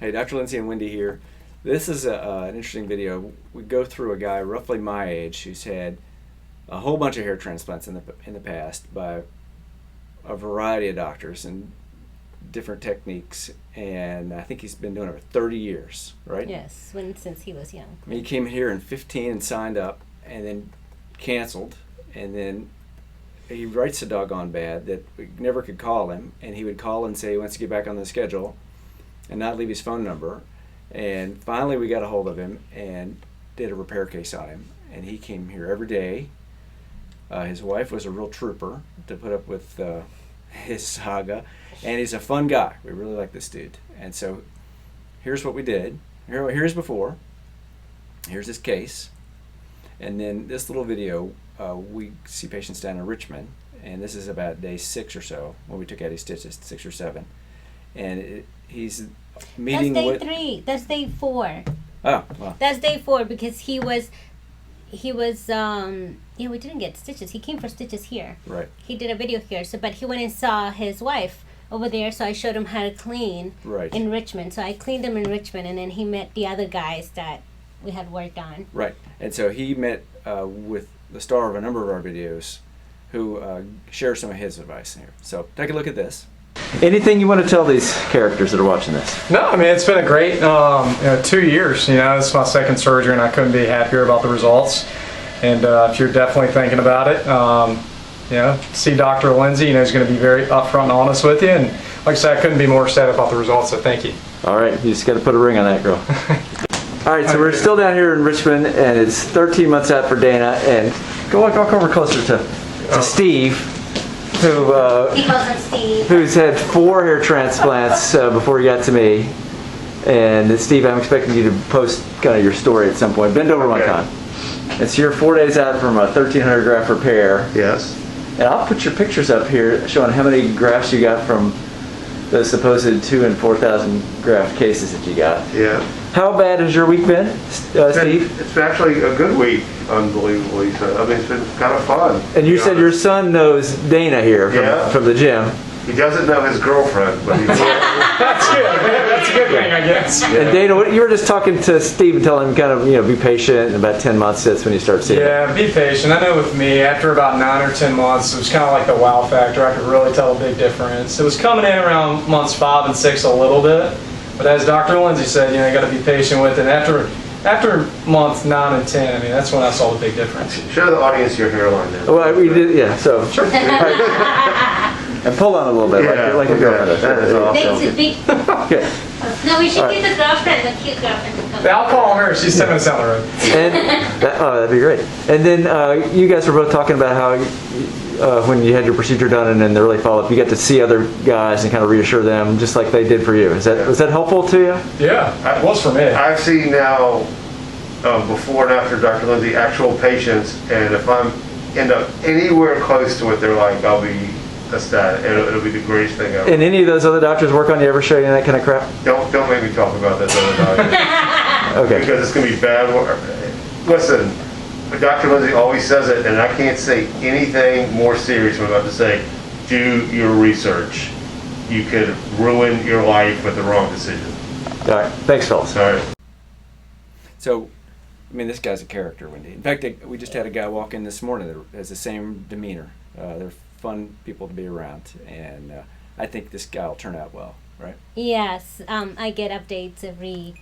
Hey, Dr. Lindsey and Wendy here. This is an interesting video. We go through a guy roughly my age who's had a whole bunch of hair transplants in the past by a variety of doctors and different techniques, and I think he's been doing it for 30 years, right? Yes, since he was young. He came here in 15 and signed up, and then canceled, and then he writes so doggone bad that we never could call him, and he would call and say he wants to get back on the schedule and not leave his phone number. And finally we got a hold of him and did a repair case on him, and he came here every day. His wife was a real trooper to put up with his saga, and he's a fun guy. We really like this dude. And so here's what we did. Here's before. Here's his case. And then this little video, we see patients down in Richmond, and this is about day 6 or so when we took out his stitches, 6 or 7. And he's meeting That's day with... 3. That's day 4. Oh, well. That's day 4 because he was yeah, we didn't get stitches. He came for stitches here. Right. He did a video here, but he went and saw his wife over there, so I showed him how to clean in Richmond. So I cleaned him in Richmond, and then he met the other guys that we had worked on. Right. And so he met with the star of a number of our videos who shares some of his advice here. So take a look at this. Anything you want to tell these characters that are watching this? No, I mean, it's been a great 2 years. This is my second surgery, and I couldn't be happier about the results. And if you're definitely thinking about it, see Dr. Lindsey. He's going to be very upfront and honest with you. And like I said, I couldn't be more excited about the results, so thank you. All right, you just got to put a ring on that girl. All right, so we're still down here in Richmond, and it's 13 months out for Dana. And walk over closer to Steve, who's had 4 hair transplants before he got to me. And Steve, I'm expecting you to post kind of your story at some point. Bend over one time. And so you're 4 days out from a 1,300 graft repair. Yes. And I'll put your pictures up here showing how many grafts you got from the supposed 2,000 and 4,000 graft cases that you got. Yeah. How bad has your week been, Steve? It's been actually a good week, unbelievably. So, I mean, it's been kind of fun. And you said your son knows Dana here from the gym. He doesn't know his girlfriend, but he does. That's good. That's a good thing, I guess. Yeah. And Dana, you were just talking to Steve and telling him kind of, be patient. In about 10 months, that's when you start seeing it. Yeah, be patient. I know with me, after about 9 or 10 months, it was kind of like the wow factor. I could really tell a big difference. It was coming in around months 5 and 6 a little bit. But as Dr. Lindsey said, you got to be patient with it. After month 9 and 10, I mean, that's when I saw the big difference. Show the audience your hairline now. Well, we did, yeah, so. Sure. And pull on a little bit, like a girlfriend. That is awesome. Okay. No, we should get the girlfriend, the cute girlfriend. I'll call her. She's 10 minutes down the road. And that'd be great. And then you guys were both talking about how when you had your procedure done and then the early follow-up, you get to see other guys and kind of reassure them just like they did for you. Was that helpful to you? Yeah, it was for me. I've seen now, before and after Dr. Lindsey, actual patients, and if I end up anywhere close to what they're like, I'll be ecstatic. It'll be the greatest thing ever. And any of those other doctors work on you ever show you that kind of crap? Don't make me talk about those other doctors. Okay. Because it's going to be bad work. Listen, Dr. Lindsey always says it, and I can't say anything more serious than I'm about to say. Do your research. You could ruin your life with the wrong decision. All right. Thanks, fellas. All right. So, I mean, this guy's a character, Wendy. In fact, we just had a guy walk in this morning that has the same demeanor. They're fun people to be around, and I think this guy will turn out well, right? Yes, I get updates every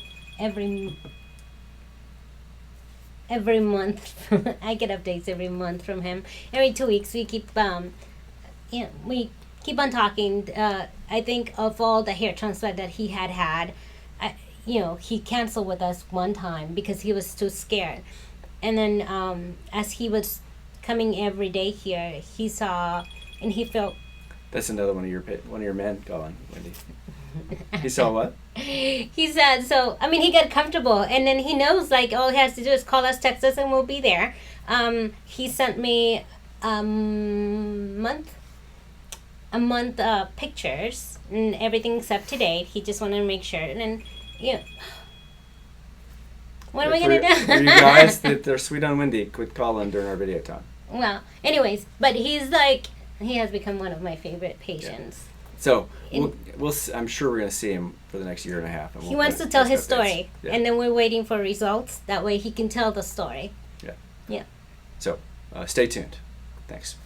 month. I get updates every month from him. Every 2 weeks, we keep we keep on talking. I think of all the hair transplant that he had, he canceled with us one time because he was too scared, and then as he was coming every day here, he saw and he felt. That's another one of your men calling, Wendy. He saw what? He said so. I mean, he got comfortable, and then he knows all he has to do is call us, text us, and we'll be there. He sent me month pictures and everything's up to date. He just wanted to make sure, and then what am I gonna do? For you guys that are sweet on Wendy, quit calling during our video time. Well, anyways, but he has become one of my favorite patients. So I'm sure we're going to see him for the next year and a half. And He we'll wants to put tell post his updates. story, Yeah. and then we're waiting for results. That way he can tell the story. Yeah. Yeah. So stay tuned. Thanks.